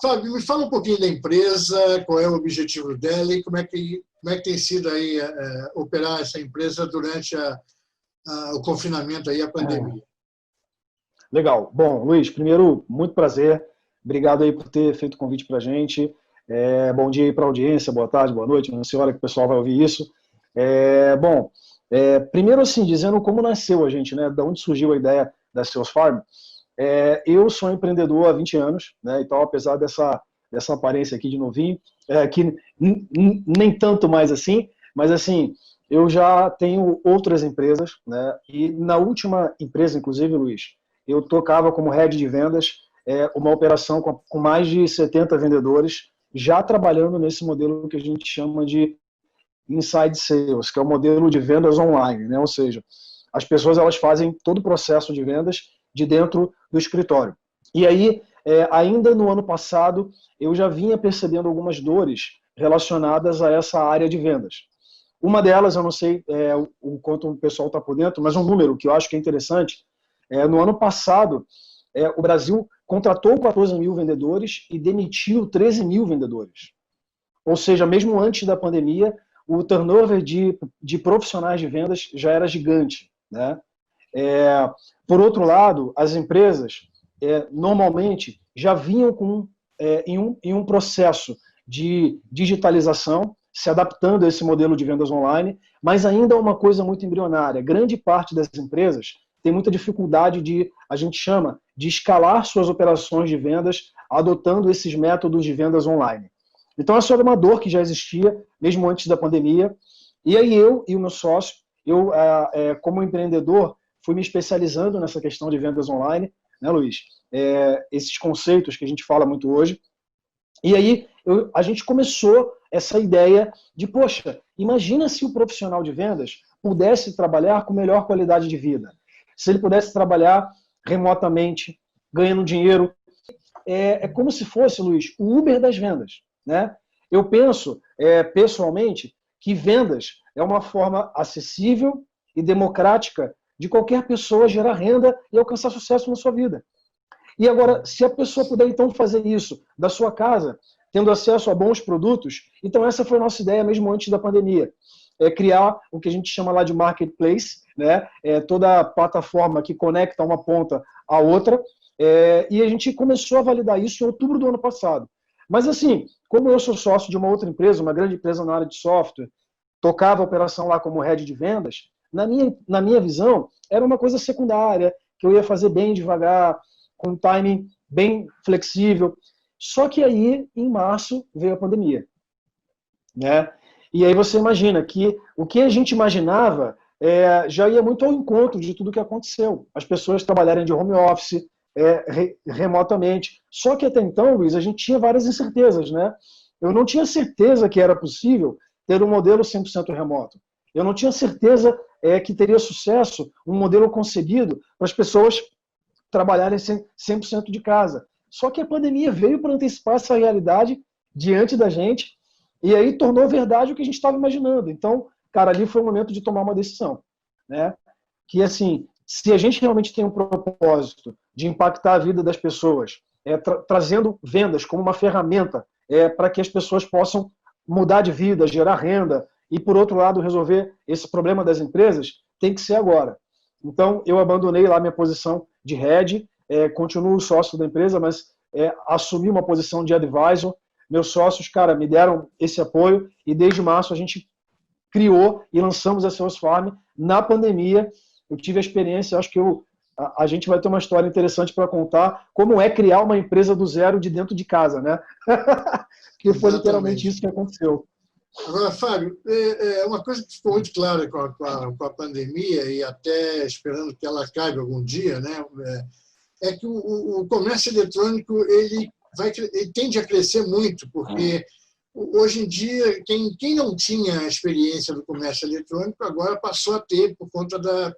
Fábio, me fala um pouquinho da empresa, qual é o objetivo dela e como é que tem sido aí operar essa empresa durante o confinamento aí, a pandemia. Legal. Bom, Luiz, primeiro, muito prazer. Obrigado aí por ter feito o convite para a gente. Bom dia aí para a audiência, boa tarde, boa noite, não sei a hora que o pessoal vai ouvir isso. Primeiro, assim, dizendo como nasceu a gente, né? De onde surgiu a ideia da Sales Farm. Eu sou empreendedor há 20 anos, né? Então, apesar dessa aparência aqui de novinho, que nem tanto mais assim, mas assim, eu já tenho outras empresas, né? E na última empresa, inclusive, Luiz, eu tocava como head de vendas uma operação com mais de 70 vendedores, já trabalhando nesse modelo que a gente chama de inside sales, que é o modelo de vendas online, né? Ou seja, as pessoas elas fazem todo o processo de vendas de dentro do escritório. E aí, ainda no ano passado, eu já vinha percebendo algumas dores relacionadas a essa área de vendas. Uma delas, eu não sei o quanto o pessoal está por dentro, mas um número que eu acho que é interessante, no ano passado, o Brasil contratou 14 mil vendedores e demitiu 13 mil vendedores. Ou seja, mesmo antes da pandemia, o turnover de profissionais de vendas já era gigante, né? Por outro lado, as empresas normalmente já vinham em um processo de digitalização, se adaptando a esse modelo de vendas online, mas ainda é uma coisa muito embrionária. Grande parte das empresas tem muita dificuldade a gente chama, de escalar suas operações de vendas adotando esses métodos de vendas online. Então, essa era uma dor que já existia, mesmo antes da pandemia. E aí eu e o meu sócio, como empreendedor, fui me especializando nessa questão de vendas online, né, Luiz? Esses conceitos que a gente fala muito hoje. E aí a gente começou essa ideia de, poxa, imagina se o profissional de vendas pudesse trabalhar com melhor qualidade de vida. Se ele pudesse trabalhar remotamente, ganhando dinheiro. É como se fosse, Luiz, o Uber das vendas, né? Eu penso, pessoalmente, que vendas é uma forma acessível e democrática de qualquer pessoa gerar renda e alcançar sucesso na sua vida. E agora, se a pessoa puder, então, fazer isso da sua casa, tendo acesso a bons produtos, então essa foi a nossa ideia mesmo antes da pandemia. Criar o que a gente chama lá de marketplace, né? Toda a plataforma que conecta uma ponta à outra, e a gente começou a validar isso em outubro do ano passado. Mas assim, como eu sou sócio de uma outra empresa, uma grande empresa na área de software, tocava a operação lá como head de vendas, na minha visão, era uma coisa secundária, que eu ia fazer bem devagar, com um timing bem flexível. Só que aí, em março, veio a pandemia, né? E aí você imagina que o que a gente imaginava já ia muito ao encontro de tudo que aconteceu. As pessoas trabalharem de home office, remotamente. Só que até então, Luiz, a gente tinha várias incertezas, né? Eu não tinha certeza que era possível ter um modelo 100% remoto. Eu não tinha certeza que teria sucesso um modelo concebido para as pessoas trabalharem 100% de casa. Só que a pandemia veio para antecipar essa realidade diante da gente e aí tornou verdade o que a gente estava imaginando. Então, cara, ali foi o momento de tomar uma decisão, né? Que, assim, se a gente realmente tem um propósito de impactar a vida das pessoas, trazendo vendas como uma ferramenta para que as pessoas possam mudar de vida, gerar renda e, por outro lado, resolver esse problema das empresas, tem que ser agora. Então, eu abandonei lá minha posição de head, continuo sócio da empresa, mas assumi uma posição de advisor. Meus sócios, cara, me deram esse apoio e desde março a gente criou e lançamos a Sales Farm na pandemia. Eu tive a experiência, acho que a gente vai ter uma história interessante para contar, como é criar uma empresa do zero de dentro de casa, né? Que foi literalmente isso que aconteceu. Agora, Fábio, uma coisa que ficou muito clara com a pandemia, e até esperando que ela acabe algum dia, né, é que o comércio eletrônico ele tende a crescer muito, porque hoje em dia, quem não tinha a experiência do comércio eletrônico, agora passou a ter por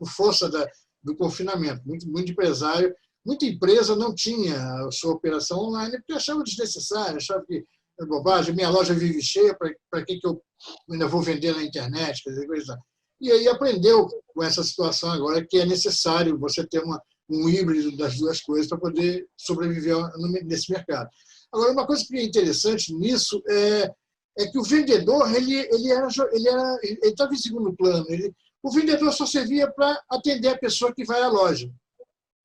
força do confinamento. Muito empresário, muita empresa não tinha a sua operação online porque achava desnecessário, achava que é bobagem, minha loja vive cheia, para que eu ainda vou vender na internet? Quer dizer, coisa. E aí aprendeu com essa situação agora que é necessário você ter um híbrido das duas coisas para poder sobreviver nesse mercado. Agora, uma coisa que é interessante nisso é que o vendedor ele estava em segundo plano. O vendedor só servia para atender a pessoa que vai à loja.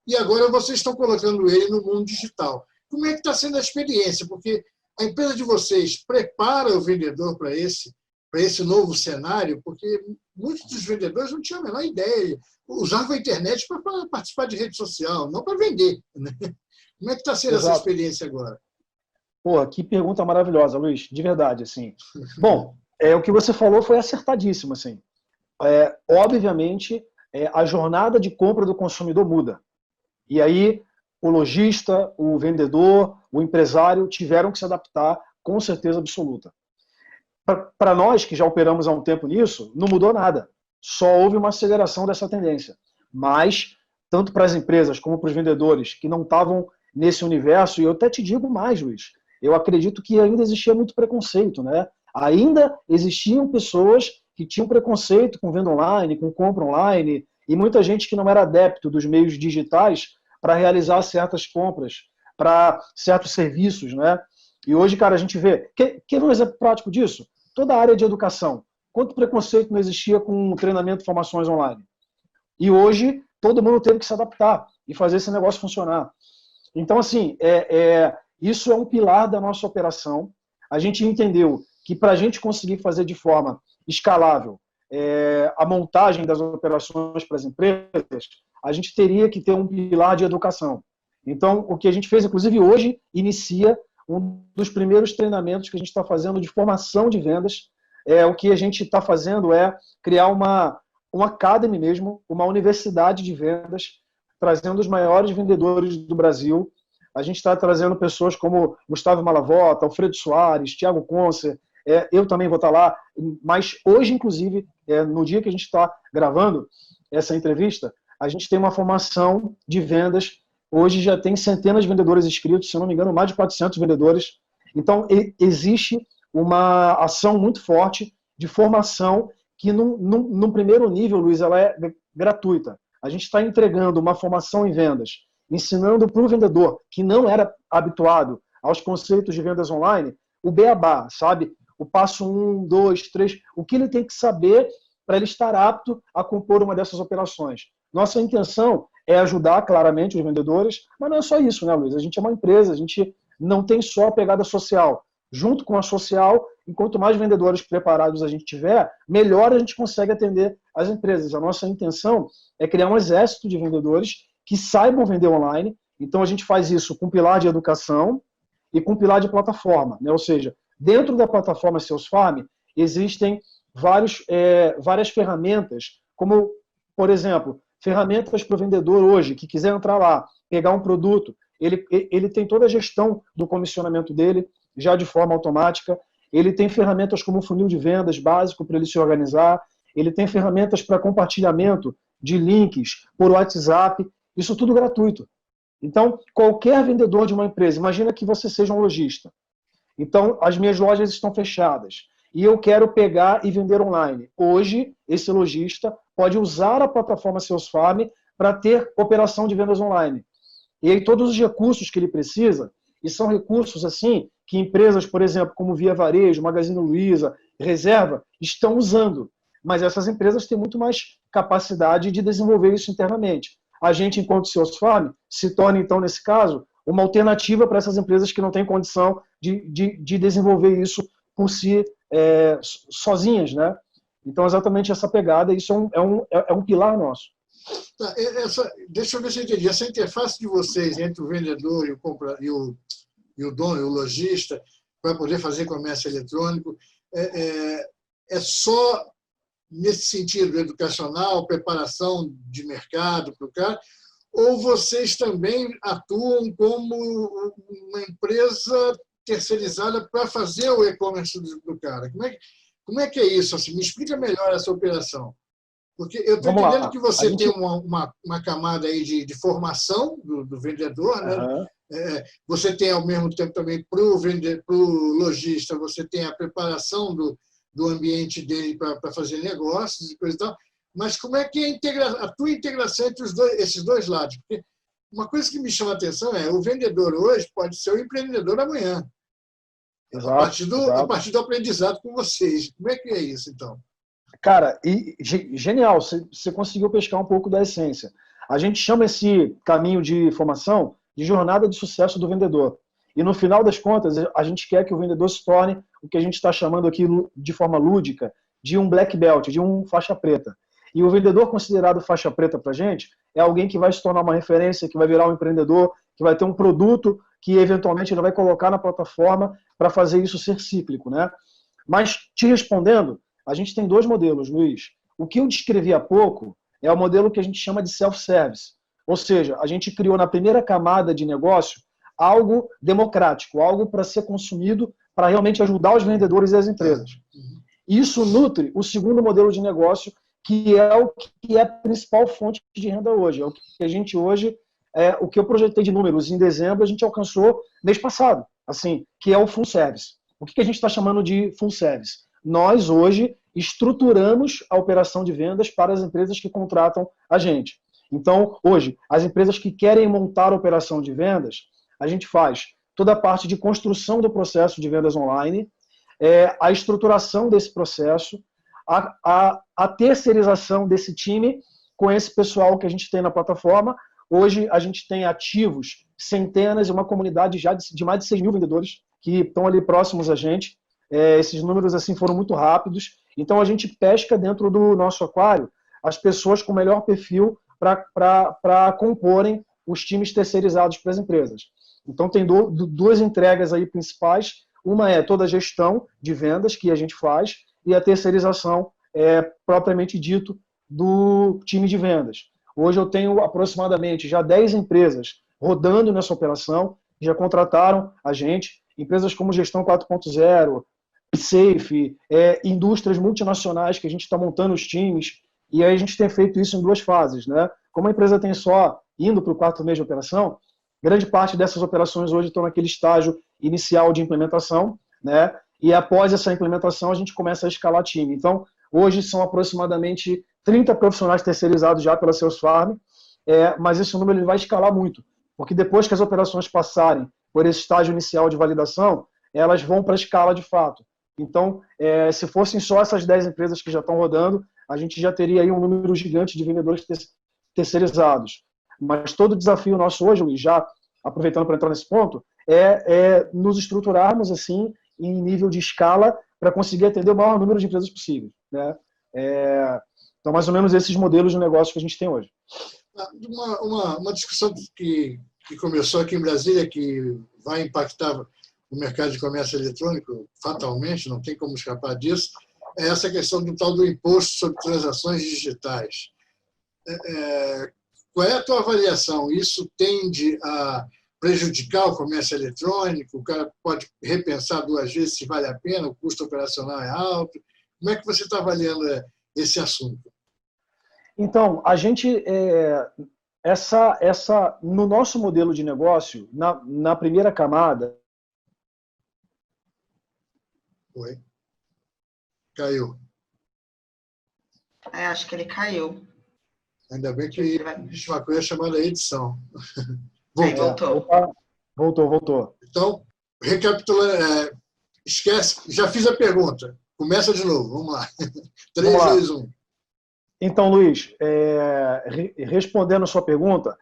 E agora vocês estão colocando ele no mundo digital. Como é que está sendo a experiência? Porque a empresa de vocês prepara o vendedor para esse novo cenário, porque muitos dos vendedores não tinham a menor ideia. Usavam a internet para participar de rede social, não para vender. Né? Como é que está sendo essa experiência agora? Pô, que pergunta maravilhosa, Luiz, de verdade, assim. Bom, o que você falou foi acertadíssimo, assim. Obviamente, a jornada de compra do consumidor muda. E aí, o lojista, o vendedor, o empresário tiveram que se adaptar com certeza absoluta. Para nós, que já operamos há um tempo nisso, não mudou nada. Só houve uma aceleração dessa tendência. Mas, tanto para as empresas como para os vendedores que não estavam nesse universo, e eu até te digo mais, Luiz, eu acredito que ainda existia muito preconceito, né? Ainda existiam pessoas que tinham preconceito com venda online, com compra online, e muita gente que não era adepto dos meios digitais para realizar certas compras, para certos serviços, né? E hoje, cara, a gente vê... Quer ver um exemplo prático disso? Toda a área de educação. Quanto preconceito não existia com treinamento e formações online? E hoje, todo mundo teve que se adaptar e fazer esse negócio funcionar. Então, assim, isso é um pilar da nossa operação. A gente entendeu que para a gente conseguir fazer de forma escalável a montagem das operações para as empresas, a gente teria que ter um pilar de educação. Então, o que a gente fez, inclusive hoje, inicia um dos primeiros treinamentos que a gente está fazendo de formação de vendas. O que a gente está fazendo é criar uma academy mesmo, uma universidade de vendas, trazendo os maiores vendedores do Brasil. A gente está trazendo pessoas como Gustavo Malavota, Alfredo Soares, Thiago Concer, eu também vou estar lá, mas hoje, inclusive, no dia que a gente está gravando essa entrevista, a gente tem uma formação de vendas. Hoje já tem centenas de vendedores inscritos, se eu não me engano, mais de 400 vendedores. Então, existe uma ação muito forte de formação que, num primeiro nível, Luiz, ela é gratuita. A gente está entregando uma formação em vendas, ensinando para o vendedor que não era habituado aos conceitos de vendas online, o beabá, sabe? O passo 1, 2, 3, o que ele tem que saber para ele estar apto a compor uma dessas operações. Nossa intenção é ajudar, claramente, os vendedores, mas não é só isso, né, Luiz? A gente é uma empresa, a gente não tem só a pegada social. Junto com a social, enquanto mais vendedores preparados a gente tiver, melhor a gente consegue atender as empresas. A nossa intenção é criar um exército de vendedores que saibam vender online. Então, a gente faz isso com pilar de educação e com pilar de plataforma, né? Ou seja, dentro da plataforma Salesforce existem várias ferramentas, como, por exemplo, ferramentas para o vendedor hoje, que quiser entrar lá, pegar um produto, ele tem toda a gestão do comissionamento dele, já de forma automática. Ele tem ferramentas como o funil de vendas básico para ele se organizar. Ele tem ferramentas para compartilhamento de links por WhatsApp. Isso tudo gratuito. Então, qualquer vendedor de uma empresa, imagina que você seja um lojista. Então, as minhas lojas estão fechadas e eu quero pegar e vender online. Hoje, esse lojista pode usar a plataforma Salesforce para ter operação de vendas online. E aí todos os recursos que ele precisa, e são recursos assim que empresas, por exemplo, como Via Varejo, Magazine Luiza, Reserva, estão usando. Mas essas empresas têm muito mais capacidade de desenvolver isso internamente. A gente, enquanto Salesforce, se torna, então, nesse caso, uma alternativa para essas empresas que não têm condição de desenvolver isso por si sozinhas, né? Então, exatamente essa pegada, isso é um pilar nosso. Tá, deixa eu ver se eu entendi. Essa interface de vocês entre o vendedor e o dono, o lojista, para poder fazer comércio eletrônico, é só nesse sentido educacional, preparação de mercado para o cara, ou vocês também atuam como uma empresa terceirizada para fazer o e-commerce do cara? Como é que é isso? Assim, me explica melhor essa operação. Porque eu estou entendendo que você tem uma camada aí de formação do vendedor, né? Uhum. Você tem, ao mesmo tempo, também para o lojista, você tem a preparação do ambiente dele para fazer negócios e coisa e tal. Mas como é que é a tua integração entre esses dois lados? Porque uma coisa que me chama a atenção é o vendedor hoje pode ser o empreendedor amanhã, Exato, a partir do aprendizado com vocês. Como é que é isso, então? Cara, e genial, você conseguiu pescar um pouco da essência. A gente chama esse caminho de formação de jornada de sucesso do vendedor. E no final das contas, a gente quer que o vendedor se torne o que a gente está chamando aqui de forma lúdica, de um black belt, de um faixa preta. E o vendedor considerado faixa preta para a gente é alguém que vai se tornar uma referência, que vai virar um empreendedor, que vai ter um produto que eventualmente ele vai colocar na plataforma para fazer isso ser cíclico, né? Mas te respondendo, a gente tem dois modelos, Luiz. O que eu descrevi há pouco é o modelo que a gente chama de self-service. Ou seja, a gente criou na primeira camada de negócio algo democrático, algo para ser consumido, para realmente ajudar os vendedores e as empresas. Isso nutre o segundo modelo de negócio, que é o que é a principal fonte de renda hoje. É o que a gente hoje, o que eu projetei de números em dezembro, a gente alcançou mês passado, assim, que é o full service. O que a gente está chamando de full service? Nós hoje estruturamos a operação de vendas para as empresas que contratam a gente. Então, hoje, as empresas que querem montar a operação de vendas, a gente faz toda a parte de construção do processo de vendas online, a estruturação desse processo, a terceirização desse time com esse pessoal que a gente tem na plataforma. Hoje a gente tem ativos centenas e uma comunidade já de mais de 6 mil vendedores que estão ali próximos a gente. Esses números assim foram muito rápidos. Então a gente pesca dentro do nosso aquário as pessoas com o melhor perfil para comporem os times terceirizados para as empresas. Então tem duas entregas aí principais. Uma é toda a gestão de vendas que a gente faz e a terceirização propriamente dito do time de vendas. Hoje eu tenho aproximadamente já 10 empresas rodando nessa operação, que já contrataram a gente, empresas como Gestão 4.0, Safe, indústrias multinacionais que a gente está montando os times, e aí a gente tem feito isso em duas fases, né? Como a empresa tem só indo para o 4º mês de operação, grande parte dessas operações hoje estão naquele estágio inicial de implementação, né? E após essa implementação a gente começa a escalar time. Então, hoje são aproximadamente 30 profissionais terceirizados já pela Salesforce, mas esse número ele vai escalar muito, porque depois que as operações passarem por esse estágio inicial de validação, elas vão para a escala de fato. Então, se fossem só essas 10 empresas que já estão rodando, a gente já teria aí um número gigante de vendedores terceirizados. Mas todo o desafio nosso hoje, Luiz, já aproveitando para entrar nesse ponto, é nos estruturarmos assim em nível de escala para conseguir atender o maior número de empresas possível, né? Então, mais ou menos esses modelos de negócio que a gente tem hoje. Uma discussão que começou aqui em Brasília, que vai impactar o mercado de comércio eletrônico fatalmente, não tem como escapar disso, é essa questão do tal do imposto sobre transações digitais. Qual é a tua avaliação? Isso tende a prejudicar o comércio eletrônico? O cara pode repensar 2 vezes se vale a pena, o custo operacional é alto. Como é que você está avaliando esse assunto? Então, a gente, no nosso modelo de negócio, na primeira camada... Oi. Caiu. Acho que ele caiu. Ainda bem que existe uma coisa chamada edição. Voltou. Então, recapitulando, esquece, já fiz a pergunta. Começa de novo, vamos lá. 3, 2, 1. Então, Luiz, respondendo a sua pergunta,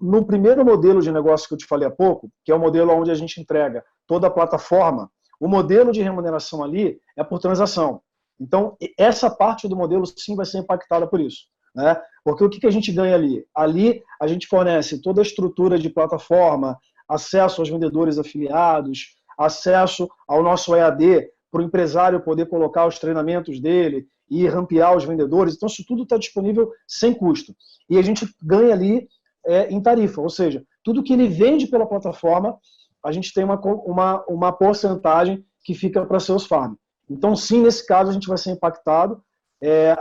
no primeiro modelo de negócio que eu te falei há pouco, que é o modelo onde a gente entrega toda a plataforma, o modelo de remuneração ali é por transação. Então, essa parte do modelo sim vai ser impactada por isso, né? Porque o que a gente ganha ali? Ali a gente fornece toda a estrutura de plataforma, acesso aos vendedores afiliados, acesso ao nosso EAD para o empresário poder colocar os treinamentos dele e rampear os vendedores. Então, isso tudo está disponível sem custo. E a gente ganha ali em tarifa, ou seja, tudo que ele vende pela plataforma, a gente tem uma porcentagem que fica para Salesforce. Então, sim, nesse caso, a gente vai ser impactado.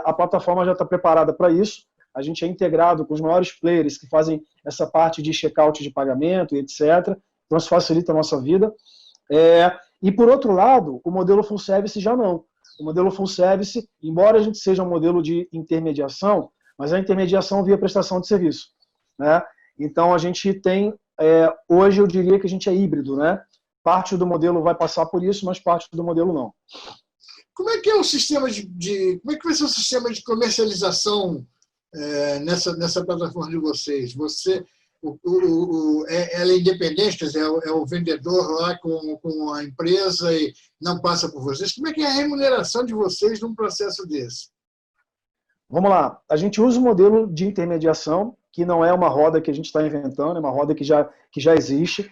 A plataforma já está preparada para isso. A gente é integrado com os maiores players que fazem essa parte de checkout de pagamento e etc. Então, isso facilita a nossa vida. E, por outro lado, o modelo full service já não. O modelo full service, embora a gente seja um modelo de intermediação, mas a intermediação via prestação de serviço, né? Então, a gente tem, hoje eu diria que a gente é híbrido, né? Parte do modelo vai passar por isso, mas parte do modelo não. Como é que é o sistema como é que vai ser o sistema de comercialização nessa plataforma de vocês? Ela é independente, quer dizer, é o vendedor lá com a empresa e não passa por vocês. Como é que é a remuneração de vocês num processo desse? Vamos lá. A gente usa o modelo de intermediação, que não é uma roda que a gente está inventando, é uma roda que já existe.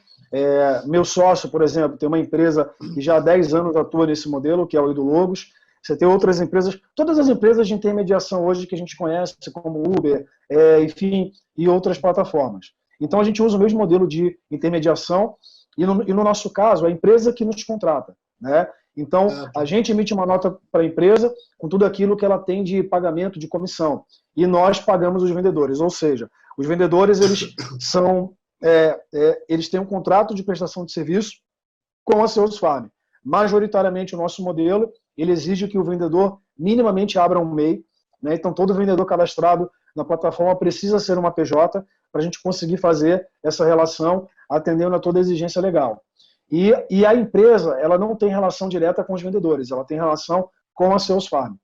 Meu sócio, por exemplo, tem uma empresa que já há 10 anos atua nesse modelo, que é o EduLogos. Você tem outras empresas, todas as empresas de intermediação hoje que a gente conhece, como Uber, enfim, e outras plataformas. Então, a gente usa o mesmo modelo de intermediação e no nosso caso, é a empresa que nos contrata, né? Então, a gente emite uma nota para a empresa com tudo aquilo que ela tem de pagamento de comissão. E nós pagamos os vendedores. Ou seja, os vendedores, eles têm um contrato de prestação de serviço com a Salesforce. Majoritariamente, o nosso modelo, ele exige que o vendedor minimamente abra um MEI, né? Então, todo vendedor cadastrado na plataforma precisa ser uma PJ para a gente conseguir fazer essa relação atendendo a toda a exigência legal. E a empresa, ela não tem relação direta com os vendedores, ela tem relação com a Salesforce.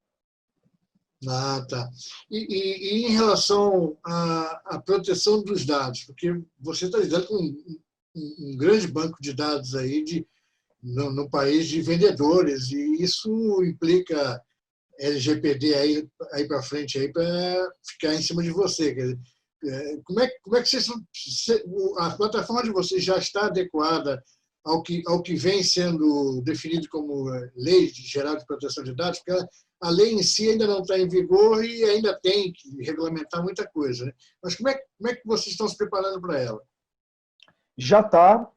Tá. E em relação à proteção dos dados, porque você está lidando com um grande banco de dados aí no país de vendedores, e isso implica LGPD aí para frente para ficar em cima de você. Quer dizer, como é que a plataforma de vocês já está adequada ao que vem sendo definido como lei geral de proteção de dados? Porque a lei em si ainda não está em vigor e ainda tem que regulamentar muita coisa, né? Mas como é que vocês estão se preparando para ela? Já está.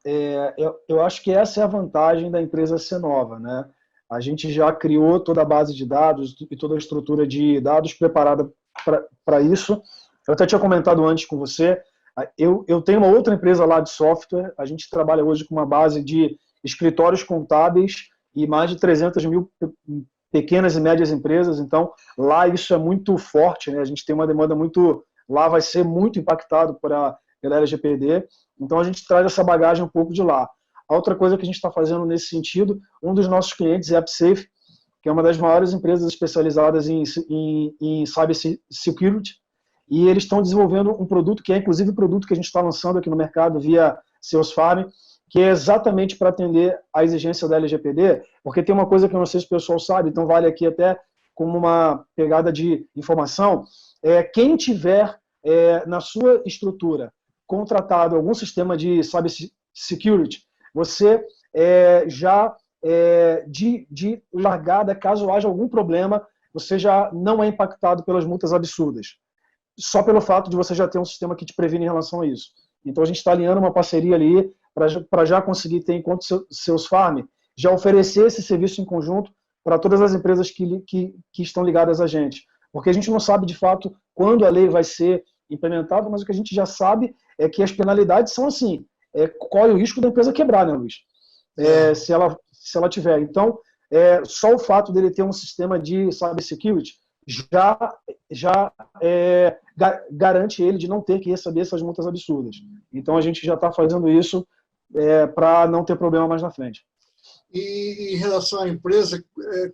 Eu acho que essa é a vantagem da empresa ser nova, né? A gente já criou toda a base de dados e toda a estrutura de dados preparada para isso. Eu até tinha comentado antes com você, eu tenho uma outra empresa lá de software, a gente trabalha hoje com uma base de escritórios contábeis e mais de 300 mil pequenas e médias empresas, então lá isso é muito forte, né? A gente tem uma demanda lá vai ser muito impactado pela LGPD, então a gente traz essa bagagem um pouco de lá. A outra coisa que a gente está fazendo nesse sentido, um dos nossos clientes é a AppSafe, que é uma das maiores empresas especializadas em cybersecurity, e eles estão desenvolvendo um produto que é inclusive o produto que a gente está lançando aqui no mercado via Salesforce, que é exatamente para atender a exigência da LGPD, porque tem uma coisa que eu não sei se o pessoal sabe, então vale aqui até como uma pegada de informação, quem tiver na sua estrutura contratado algum sistema de cybersecurity, você de largada, caso haja algum problema, você já não é impactado pelas multas absurdas. Só pelo fato de você já ter um sistema que te previne em relação a isso. Então, a gente está alinhando uma parceria ali para já conseguir ter, enquanto Salesforce, já oferecer esse serviço em conjunto para todas as empresas que estão ligadas a gente. Porque a gente não sabe, de fato, quando a lei vai ser implementada, mas o que a gente já sabe é que as penalidades são assim, corre o risco da empresa quebrar, né, Luiz? Se ela tiver. Então, só o fato dele ter um sistema de cybersecurity já garante ele de não ter que receber essas multas absurdas. Então, a gente já está fazendo isso para não ter problema mais na frente. E em relação à empresa,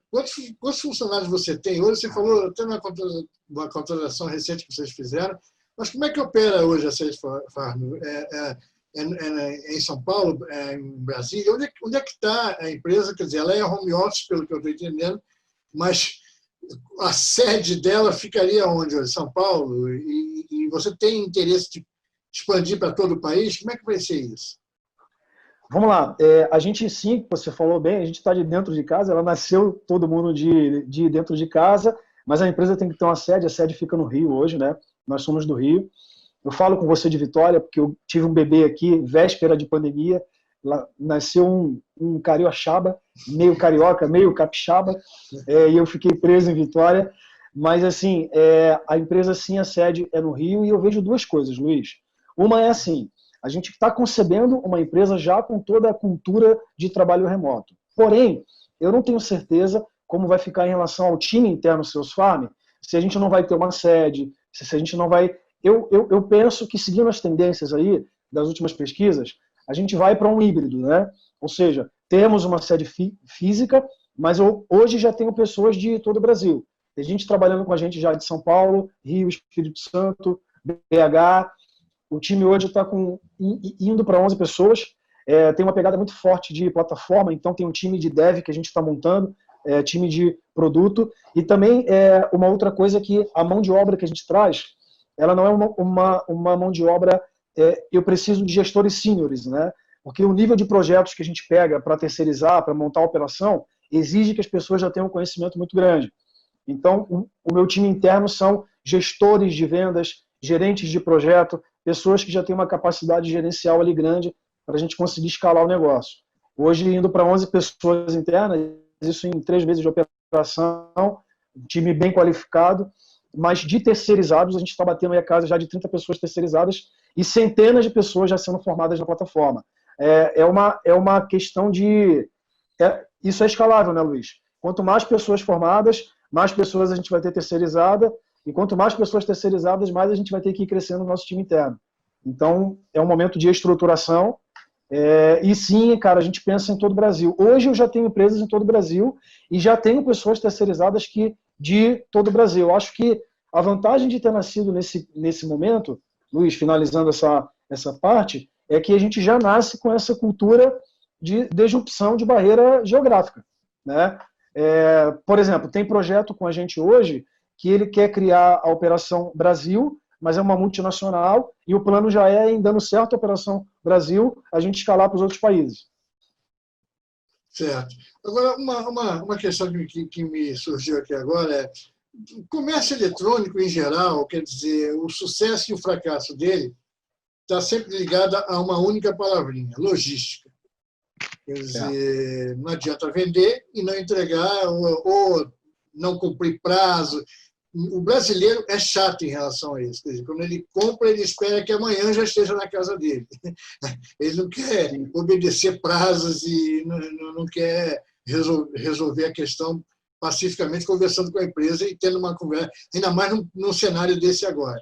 quantos funcionários você tem? Hoje você falou até uma contratação recente que vocês fizeram, mas como é que opera hoje a Salesforce? Em São Paulo, em Brasília? Onde é que está a empresa? Quer dizer, ela é home office, pelo que eu estou entendendo, mas a sede dela ficaria onde hoje? São Paulo? E você tem interesse de expandir para todo o país? Como é que vai ser isso? Vamos lá. A gente, sim, você falou bem, a gente está de dentro de casa, ela nasceu todo mundo de dentro de casa, mas a empresa tem que ter uma sede, a sede fica no Rio hoje, né? Nós somos do Rio. Eu falo com você de Vitória, porque eu tive um bebê aqui, véspera de pandemia, lá nasceu um carioxaba, meio carioca, meio capixaba, e eu fiquei preso em Vitória. Mas, assim, a empresa, sim, a sede é no Rio, e eu vejo duas coisas, Luiz. Uma é assim, a gente está concebendo uma empresa já com toda a cultura de trabalho remoto. Porém, eu não tenho certeza como vai ficar em relação ao time interno Salesforce, se a gente não vai ter uma sede, se a gente não vai eu penso que, seguindo as tendências aí das últimas pesquisas, a gente vai para um híbrido, né? Ou seja, temos uma sede física, mas hoje já tenho pessoas de todo o Brasil. Tem gente trabalhando com a gente já de São Paulo, Rio, Espírito Santo, BH. O time hoje está indo para 11 pessoas. Tem uma pegada muito forte de plataforma, então tem um time de dev que a gente está montando, time de produto. E também uma outra coisa que a mão de obra que a gente traz, ela não é uma mão de obra, eu preciso de gestores sêniores, né? Porque o nível de projetos que a gente pega para terceirizar, para montar a operação, exige que as pessoas já tenham um conhecimento muito grande. Então, o meu time interno são gestores de vendas, gerentes de projeto, pessoas que já têm uma capacidade gerencial ali grande para a gente conseguir escalar o negócio. Hoje, indo para 11 pessoas internas, isso em 3 meses de operação, um time bem qualificado, mas de terceirizados, a gente está batendo aí a casa já de 30 pessoas terceirizadas e centenas de pessoas já sendo formadas na plataforma. É uma questão de... isso é escalável, né, Luiz? Quanto mais pessoas formadas, mais pessoas a gente vai ter terceirizada, e quanto mais pessoas terceirizadas, mais a gente vai ter que ir crescendo no nosso time interno. Então, é um momento de estruturação, e sim, cara, a gente pensa em todo o Brasil. Hoje eu já tenho empresas em todo o Brasil, e já tenho pessoas terceirizadas de todo o Brasil. Eu acho que a vantagem de ter nascido nesse momento, Luiz, finalizando essa parte, é que a gente já nasce com essa cultura de disrupção de barreira geográfica, né? Por exemplo, tem projeto com a gente hoje que ele quer criar a Operação Brasil, mas é uma multinacional, e o plano já é, em dando certo a Operação Brasil, a gente escalar para os outros países. Certo. Agora, uma questão que me surgiu aqui agora é: o comércio eletrônico, em geral, quer dizer, o sucesso e o fracasso dele está sempre ligado a uma única palavrinha: logística. Quer dizer, não adianta vender e não entregar, ou não cumprir prazo. O brasileiro é chato em relação a isso. Quer dizer, quando ele compra, ele espera que amanhã já esteja na casa dele. Ele não quer obedecer prazos e não quer resolver a questão pacificamente, conversando com a empresa e tendo uma conversa, ainda mais num cenário desse agora.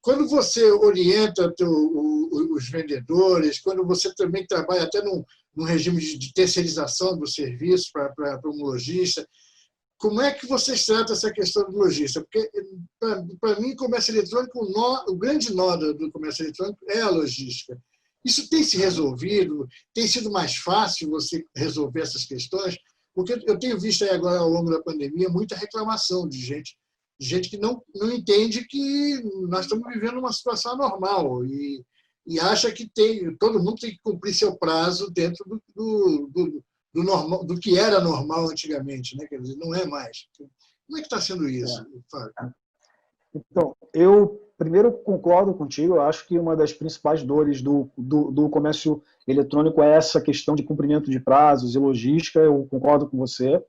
Quando você orienta os vendedores, quando você também trabalha até num regime de terceirização do serviço para um lojista, como é que vocês tratam essa questão do lojista? Porque, para mim, comércio eletrônico, o grande nó do comércio eletrônico é a logística. Isso tem se resolvido? Tem sido mais fácil você resolver essas questões? Porque eu tenho visto aí agora, ao longo da pandemia, muita reclamação de gente que não entende que nós estamos vivendo uma situação anormal e acha que todo mundo tem que cumprir seu prazo dentro do normal, do que era normal antigamente, né? Quer dizer, não é mais. Como é que está sendo isso, Fábio? Então, eu primeiro concordo contigo. Eu acho que uma das principais dores do comércio eletrônico é essa questão de cumprimento de prazos e logística. Eu concordo com você.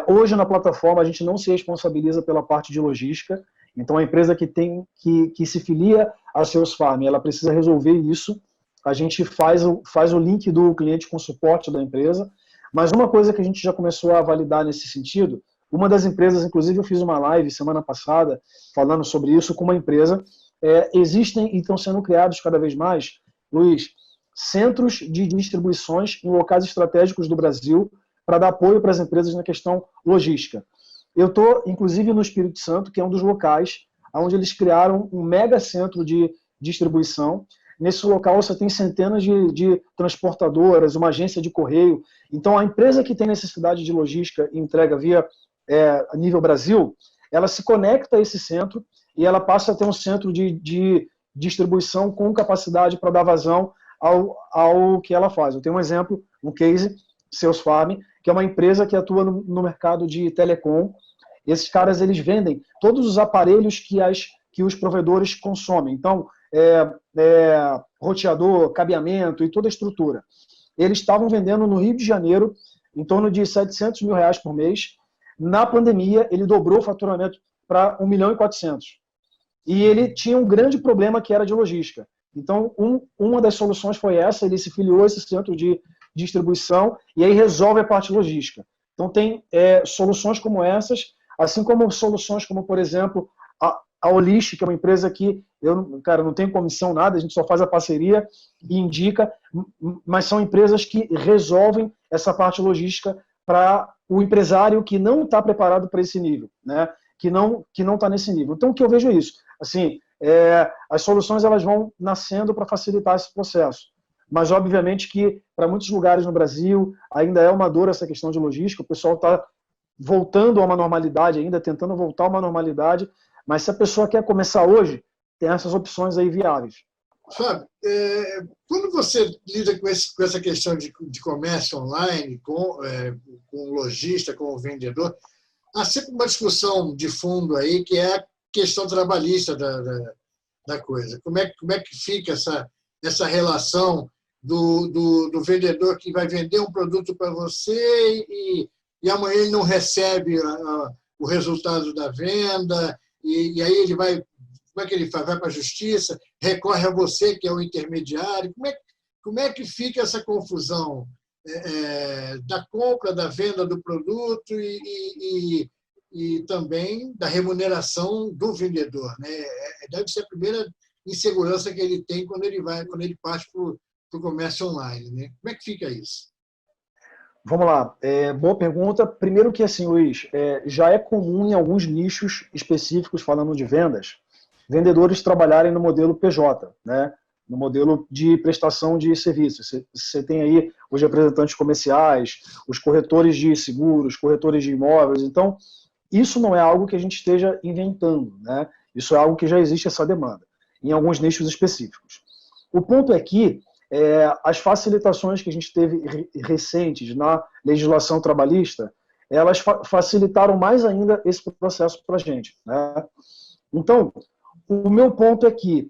Hoje, na plataforma, a gente não se responsabiliza pela parte de logística. Então, a empresa que se filia a Salesforce, ela precisa resolver isso. A gente faz o link do cliente com o suporte da empresa. Mas uma coisa que a gente já começou a validar nesse sentido, uma das empresas, inclusive eu fiz uma live semana passada falando sobre isso com uma empresa, existem e estão sendo criados cada vez mais, Luiz, centros de distribuições em locais estratégicos do Brasil para dar apoio para as empresas na questão logística. Eu estou, inclusive, no Espírito Santo, que é um dos locais onde eles criaram um mega centro de distribuição. Nesse local você tem centenas de transportadoras, uma agência de correio. Então, a empresa que tem necessidade de logística e entrega via nível Brasil, ela se conecta a esse centro e ela passa a ter um centro de distribuição com capacidade para dar vazão ao que ela faz. Eu tenho um exemplo, um case, Salesforce, que é uma empresa que atua no mercado de telecom. Esses caras, eles vendem todos os aparelhos que os provedores consomem. Então, roteador, cabeamento e toda a estrutura. Eles estavam vendendo no Rio de Janeiro em torno de R$700 mil por mês. Na pandemia, ele dobrou o faturamento para 1.400.000. E ele tinha um grande problema que era de logística. Então, uma das soluções foi essa, ele se filiou a esse centro de distribuição e aí resolve a parte logística. Então, tem soluções como essas, assim como soluções como, por exemplo, a Olist, que é uma empresa que eu, cara, não tenho comissão, nada, a gente só faz a parceria e indica, mas são empresas que resolvem essa parte logística para o empresário que não está preparado para esse nível, né? Que não está nesse nível. Então, o que eu vejo é isso. Assim, as soluções elas vão nascendo para facilitar esse processo. Mas, obviamente, que para muitos lugares no Brasil ainda é uma dor essa questão de logística. O pessoal está voltando a uma normalidade ainda, tentando voltar a uma normalidade. Mas se a pessoa quer começar hoje, tem essas opções aí viáveis. Fábio, quando você lida com essa questão de comércio online, com o lojista, com o vendedor, há sempre uma discussão de fundo aí, que é a questão trabalhista da coisa. Como é que fica essa relação do vendedor que vai vender um produto para você e amanhã ele não recebe o resultado da venda, e aí ele vai... Como é que ele faz? Vai para a justiça? Recorre a você, que é o intermediário? Como é que fica essa confusão da compra, da venda do produto e também da remuneração do vendedor, né? Deve ser a primeira insegurança que ele tem quando ele parte para o comércio online, né? Como é que fica isso? Vamos lá, boa pergunta. Primeiro que, assim, Luiz, já é comum em alguns nichos específicos, falando de vendas, vendedores trabalharem no modelo PJ, né? No modelo de prestação de serviços. Você tem aí os representantes comerciais, os corretores de seguros, corretores de imóveis. Então, isso não é algo que a gente esteja inventando, né? Isso é algo que já existe essa demanda, em alguns nichos específicos. O ponto é que as facilitações que a gente teve recentes na legislação trabalhista, elas facilitaram mais ainda esse processo para a gente, né? Então, o meu ponto é que,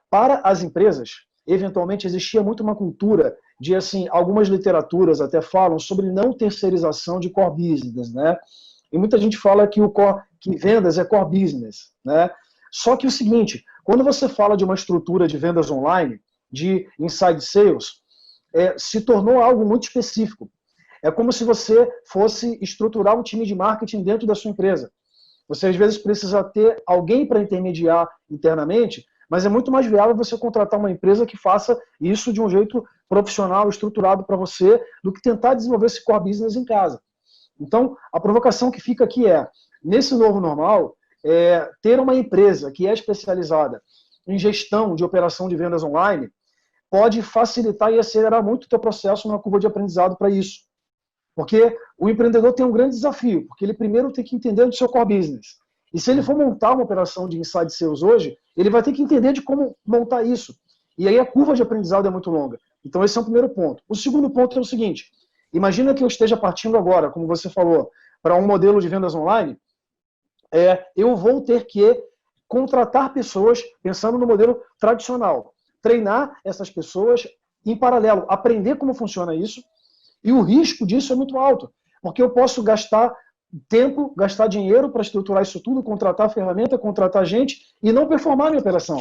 para as empresas, eventualmente existia muito uma cultura de, assim, algumas literaturas até falam sobre não terceirização de core business, né? E muita gente fala que que vendas é core business, né? Só que o seguinte, quando você fala de uma estrutura de vendas online, de inside sales, se tornou algo muito específico. É como se você fosse estruturar um time de marketing dentro da sua empresa. Você, às vezes, precisa ter alguém para intermediar internamente, mas é muito mais viável você contratar uma empresa que faça isso de um jeito profissional, estruturado para você, do que tentar desenvolver esse core business em casa. Então, a provocação que fica aqui nesse novo normal, ter uma empresa que é especializada em gestão de operação de vendas online pode facilitar e acelerar muito o teu processo na curva de aprendizado para isso. Porque o empreendedor tem um grande desafio, porque ele primeiro tem que entender do seu core business. E se ele for montar uma operação de inside sales hoje, ele vai ter que entender de como montar isso. E aí a curva de aprendizado é muito longa. Então esse é o primeiro ponto. O segundo ponto é o seguinte, imagina que eu esteja partindo agora, como você falou, para um modelo de vendas online, eu vou ter que contratar pessoas pensando no modelo tradicional. Treinar essas pessoas em paralelo, aprender como funciona isso. E o risco disso é muito alto, porque eu posso gastar tempo, gastar dinheiro para estruturar isso tudo, contratar ferramenta, contratar gente e não performar a minha operação.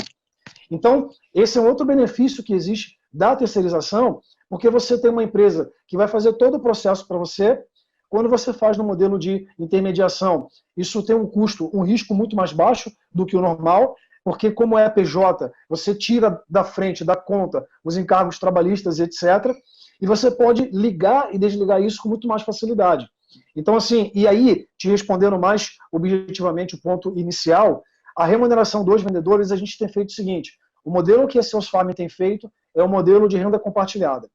Então, esse é um outro benefício que existe da terceirização, porque você tem uma empresa que vai fazer todo o processo para você. Quando você faz no modelo de intermediação, isso tem um custo, um risco muito mais baixo do que o normal, porque como é PJ, você tira da frente, da conta, os encargos trabalhistas, etc., e você pode ligar e desligar isso com muito mais facilidade. Então, assim, e aí, te respondendo mais objetivamente o ponto inicial, a remuneração dos vendedores, a gente tem feito o seguinte, o modelo que a Salesforce tem feito é o modelo de renda compartilhada.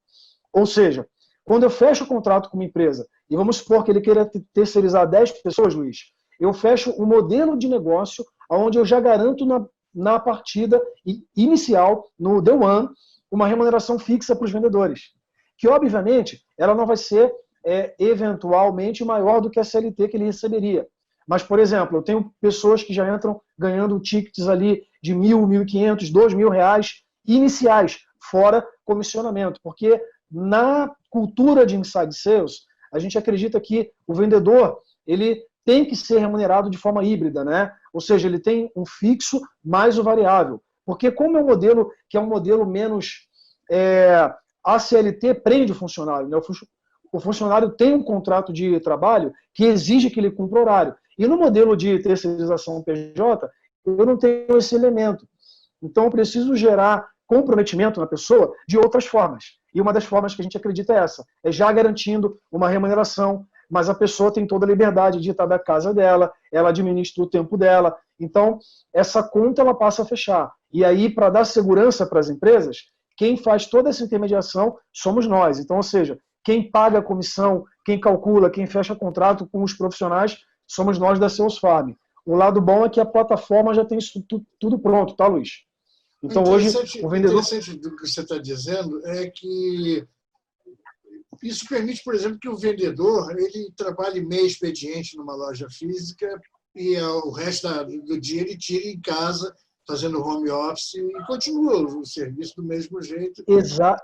Ou seja, quando eu fecho o contrato com uma empresa, e vamos supor que ele queira terceirizar 10 pessoas, Luiz, eu fecho um modelo de negócio onde eu já garanto na partida inicial, no day one, uma remuneração fixa para os vendedores. Que, obviamente, ela não vai ser eventualmente maior do que a CLT que ele receberia. Mas, por exemplo, eu tenho pessoas que já entram ganhando tickets ali de R$1.000, R$1.500, R$2.000 iniciais, fora comissionamento. Porque na cultura de inside sales, a gente acredita que o vendedor ele tem que ser remunerado de forma híbrida, né? Ou seja, ele tem um fixo mais o variável. Porque como é um modelo que é um modelo menos... a CLT prende o funcionário, né? O funcionário tem um contrato de trabalho que exige que ele cumpra horário. E no modelo de terceirização PJ, eu não tenho esse elemento. Então, eu preciso gerar comprometimento na pessoa de outras formas. E uma das formas que a gente acredita é essa, é já garantindo uma remuneração, mas a pessoa tem toda a liberdade de estar da casa dela, ela administra o tempo dela. Então, essa conta ela passa a fechar. E aí, para dar segurança para as empresas, quem faz toda essa intermediação somos nós. Então, ou seja, quem paga a comissão, quem calcula, quem fecha contrato com os profissionais, somos nós da Salesforce. O lado bom é que a plataforma já tem isso tudo pronto, tá, Luiz? Então, hoje, o vendedor... O interessante do que você está dizendo é que isso permite, por exemplo, que o vendedor ele trabalhe meio expediente numa loja física e o resto do dia ele tira em casa, fazendo home office e continua o serviço do mesmo jeito. Exato.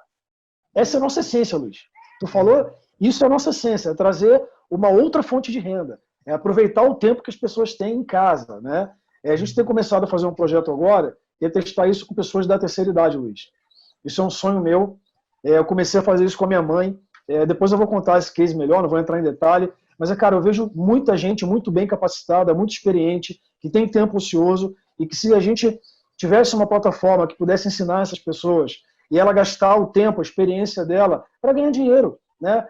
Essa é a nossa essência, Luiz. Tu falou, isso é a nossa essência, é trazer uma outra fonte de renda, é aproveitar o tempo que as pessoas têm em casa, né? A gente tem começado a fazer um projeto agora e testar isso com pessoas da terceira idade, Luiz. Isso é um sonho meu. Eu comecei a fazer isso com a minha mãe. Depois eu vou contar esse case melhor, não vou entrar em detalhe. Mas, cara, eu vejo muita gente muito bem capacitada, muito experiente, que tem tempo ocioso e que se a gente tivesse uma plataforma que pudesse ensinar essas pessoas e ela gastar o tempo, a experiência dela para ganhar dinheiro, né?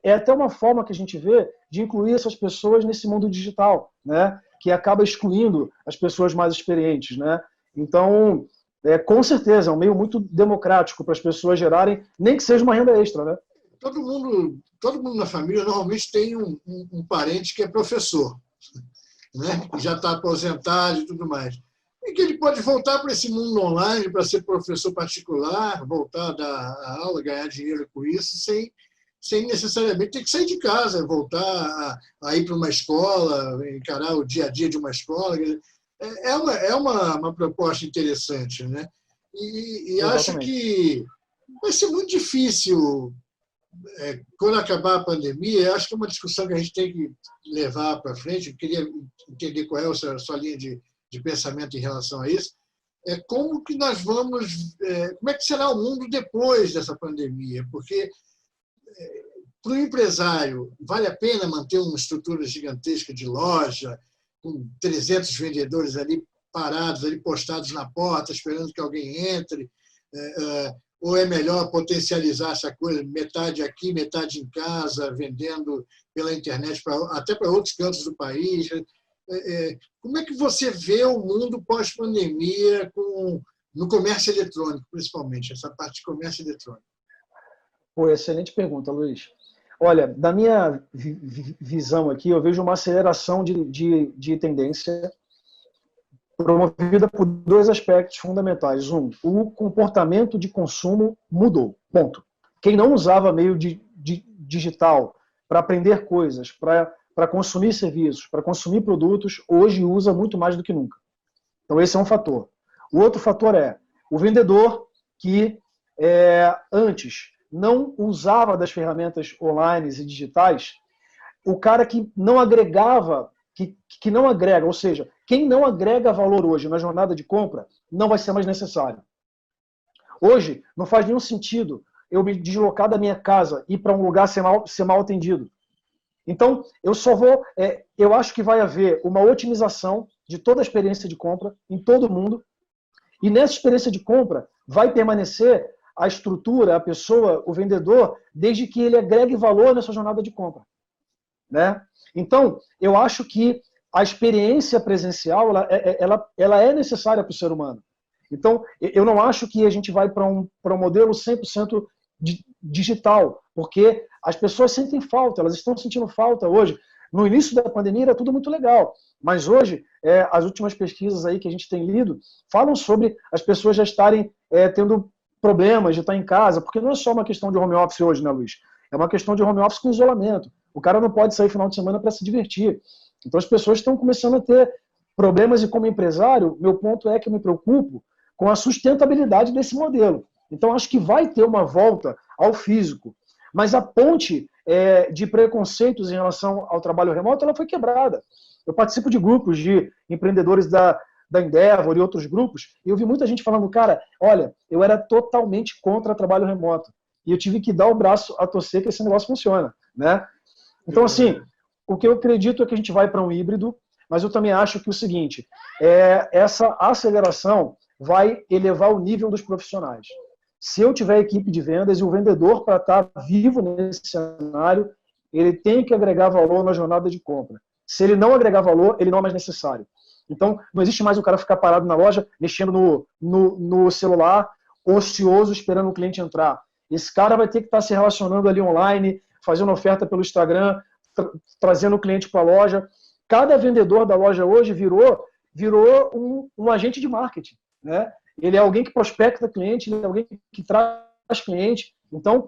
É até uma forma que a gente vê de incluir essas pessoas nesse mundo digital, né? Que acaba excluindo as pessoas mais experientes, né? Então, com certeza, é um meio muito democrático para as pessoas gerarem, nem que seja uma renda extra, né? Todo mundo na família normalmente tem um parente que é professor, né? Que já está aposentado e tudo mais. E que ele pode voltar para esse mundo online, para ser professor particular, voltar a dar aula, ganhar dinheiro com isso, sem necessariamente ter que sair de casa, voltar a ir para uma escola, encarar o dia a dia de uma escola. É uma proposta interessante, né? E acho que vai ser muito difícil, quando acabar a pandemia. Acho que é uma discussão que a gente tem que levar para frente. Eu queria entender qual é a sua linha de pensamento em relação a isso. Como que nós vamos... como é que será o mundo depois dessa pandemia? Porque para o empresário, vale a pena manter uma estrutura gigantesca de loja, com 300 vendedores ali parados, ali postados na porta, esperando que alguém entre? Ou é melhor potencializar essa coisa, metade aqui, metade em casa, vendendo pela internet até para outros cantos do país? Como é que você vê o mundo pós-pandemia no comércio eletrônico, principalmente, essa parte de comércio eletrônico? Pô, excelente pergunta, Luiz. Olha, da minha visão aqui, eu vejo uma aceleração de tendência promovida por dois aspectos fundamentais. Um, o comportamento de consumo mudou, ponto. Quem não usava meio digital para aprender coisas, para consumir serviços, para consumir produtos, hoje usa muito mais do que nunca. Então esse é um fator. O outro fator é o vendedor que antes não usava das ferramentas online e digitais, o cara que não agregava, que não agrega, ou seja, quem não agrega valor hoje na jornada de compra, não vai ser mais necessário. Hoje, não faz nenhum sentido eu me deslocar da minha casa e ir para um lugar ser mal atendido. Então, eu acho que vai haver uma otimização de toda a experiência de compra em todo mundo, e nessa experiência de compra vai permanecer a estrutura, a pessoa, o vendedor, desde que ele agregue valor nessa jornada de compra, né? Então, eu acho que a experiência presencial ela é necessária para o ser humano. Então, eu não acho que a gente vai para um modelo 100% digital, porque as pessoas sentem falta, elas estão sentindo falta hoje. No início da pandemia era tudo muito legal, mas hoje, as últimas pesquisas aí que a gente tem lido falam sobre as pessoas já estarem tendo problemas de estar em casa, porque não é só uma questão de home office hoje, né, Luiz? É uma questão de home office com isolamento. O cara não pode sair final de semana para se divertir. Então as pessoas estão começando a ter problemas, e como empresário, meu ponto é que eu me preocupo com a sustentabilidade desse modelo. Então acho que vai ter uma volta ao físico, mas a ponte de preconceitos em relação ao trabalho remoto, ela foi quebrada. Eu participo de grupos de empreendedores da Endeavor e outros grupos, e eu vi muita gente falando, cara, olha, eu era totalmente contra trabalho remoto, e eu tive que dar o braço a torcer que esse negócio funciona, né? Então, assim, o que eu acredito é que a gente vai para um híbrido, mas eu também acho que o seguinte, essa aceleração vai elevar o nível dos profissionais. Se eu tiver equipe de vendas e o vendedor, para estar vivo nesse cenário, ele tem que agregar valor na jornada de compra. Se ele não agregar valor, ele não é mais necessário. Então, não existe mais o cara ficar parado na loja, mexendo no celular, ocioso, esperando o cliente entrar. Esse cara vai ter que estar se relacionando ali online, fazendo oferta pelo Instagram, trazendo o cliente para a loja. Cada vendedor da loja hoje virou um agente de marketing, né? Ele é alguém que prospecta cliente, ele é alguém que traz cliente. Então,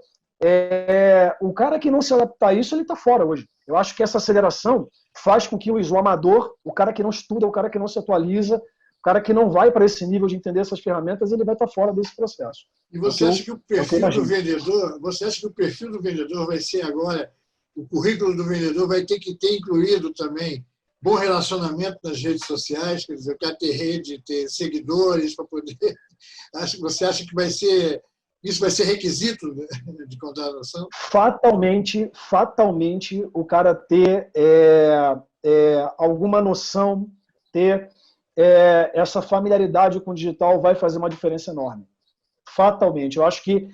o cara que não se adaptar a isso, ele está fora hoje. Eu acho que essa aceleração faz com que o amador, o cara que não estuda, o cara que não se atualiza, o cara que não vai para esse nível de entender essas ferramentas, ele vai estar fora desse processo. E você acha que o perfil do vendedor, você acha que o perfil do vendedor vai ser agora, o currículo do vendedor vai ter que ter incluído também bom relacionamento nas redes sociais, quer dizer, quer ter rede, ter seguidores para poder. Você acha que isso vai ser requisito de contratação? Fatalmente, o cara ter alguma noção, ter essa familiaridade com o digital vai fazer uma diferença enorme. Fatalmente. Eu acho que,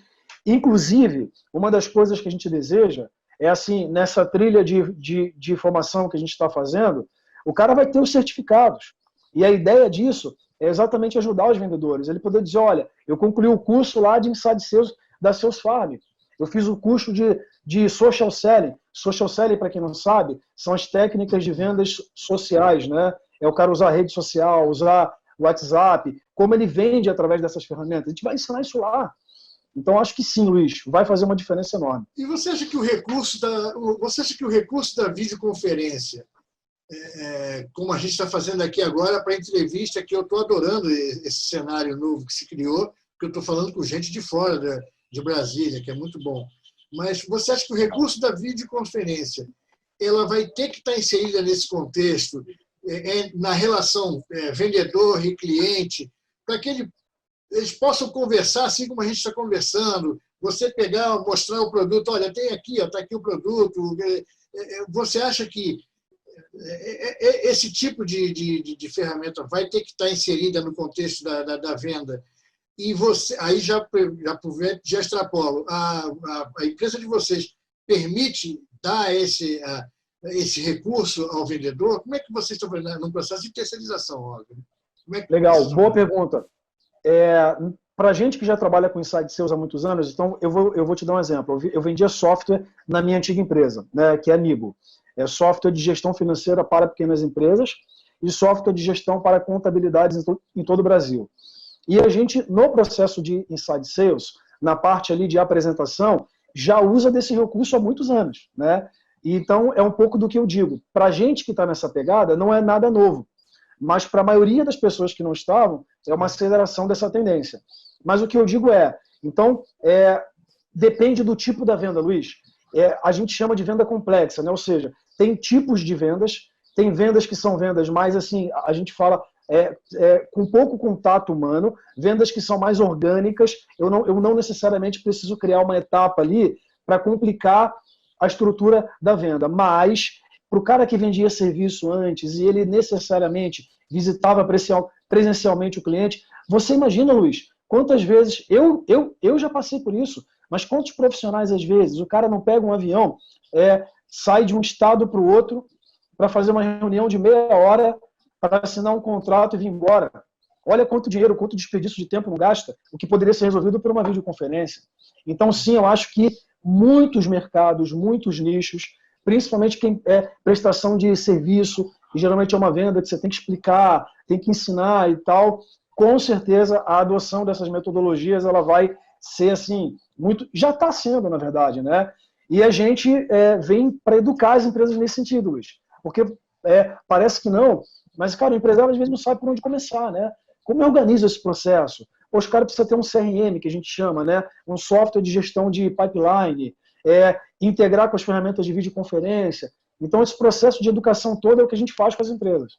inclusive, uma das coisas que a gente deseja é assim, nessa trilha de formação que a gente está fazendo, o cara vai ter os certificados. E a ideia disso é exatamente ajudar os vendedores. Ele poder dizer, olha, eu concluí o curso lá de Inside Sales da Sales Farm. Eu fiz o curso de Social Selling. Social Selling, para quem não sabe, são as técnicas de vendas sociais, né? É o cara usar a rede social, usar o WhatsApp, como ele vende através dessas ferramentas. A gente vai ensinar isso lá. Então, acho que sim, Luiz, vai fazer uma diferença enorme. E você acha que o recurso da videoconferência, como a gente está fazendo aqui agora para a entrevista, que eu estou adorando esse cenário novo que se criou, porque eu estou falando com gente de fora de Brasília, que é muito bom. Mas você acha que o recurso da videoconferência ela vai ter que estar inserida nesse contexto, na relação vendedor e cliente, para que eles possam conversar assim como a gente está conversando, você pegar, mostrar o produto, olha, tem aqui, está aqui o produto. Você acha que esse tipo de ferramenta vai ter que estar inserida no contexto da venda? E você, aí já extrapolo, a empresa de vocês permite dar esse recurso ao vendedor? Como é que vocês estão fazendo no processo de terceirização, óbvio? Legal, boa pergunta. Para a gente que já trabalha com Inside Sales há muitos anos, então eu vou te dar um exemplo. Eu vendia software na minha antiga empresa, né, que é Amigo. É software de gestão financeira para pequenas empresas e software de gestão para contabilidades em todo o Brasil. E a gente, no processo de Inside Sales, na parte ali de apresentação, já usa desse recurso há muitos anos, né? Então, é um pouco do que eu digo. Para a gente que está nessa pegada, não é nada novo. Mas para a maioria das pessoas que não estavam, é uma aceleração dessa tendência. Mas o que eu digo então, depende do tipo da venda, Luiz. A gente chama de venda complexa, né? Ou seja, tem tipos de vendas, tem vendas que são vendas mais assim, a gente fala com pouco contato humano, vendas que são mais orgânicas. Eu não necessariamente preciso criar uma etapa ali para complicar a estrutura da venda, mas para o cara que vendia serviço antes e ele necessariamente visitava presencialmente o cliente, você imagina, Luiz, quantas vezes, eu já passei por isso, mas quantos profissionais às vezes, o cara não pega um avião, sai de um estado para o outro para fazer uma reunião de meia hora para assinar um contrato e vir embora. Olha quanto dinheiro, quanto desperdício de tempo não gasta, o que poderia ser resolvido por uma videoconferência. Então, sim, eu acho que muitos mercados, muitos nichos, principalmente quem é prestação de serviço, e geralmente é uma venda que você tem que explicar, tem que ensinar e tal, com certeza a adoção dessas metodologias ela vai ser assim, já está sendo, na verdade, né? E a gente vem para educar as empresas nesse sentido, Luiz. Porque parece que não, mas, cara, o empresário às vezes não sabe por onde começar, né? Como eu organizo esse processo? Os caras precisam ter um CRM, que a gente chama, né? Um software de gestão de pipeline, integrar com as ferramentas de videoconferência. Então, esse processo de educação todo é o que a gente faz com as empresas.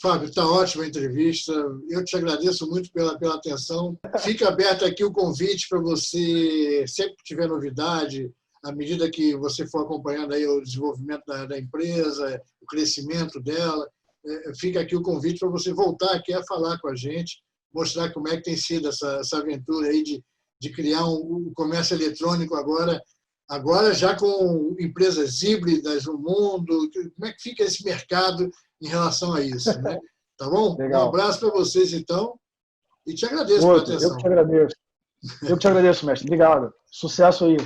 Fábio, está ótima a entrevista. Eu te agradeço muito pela atenção. Fica aberto aqui o convite para você, sempre que tiver novidade, à medida que você for acompanhando aí o desenvolvimento da empresa, o crescimento dela. Fica aqui o convite para você voltar aqui a falar com a gente, mostrar como é que tem sido essa aventura aí de criar um comércio eletrônico agora já com empresas híbridas no mundo. Como é que fica esse mercado em relação a isso, né? Tá bom? Legal. Um abraço para vocês, então, e te agradeço pela atenção. Eu que te agradeço, mestre. Obrigado. Sucesso aí.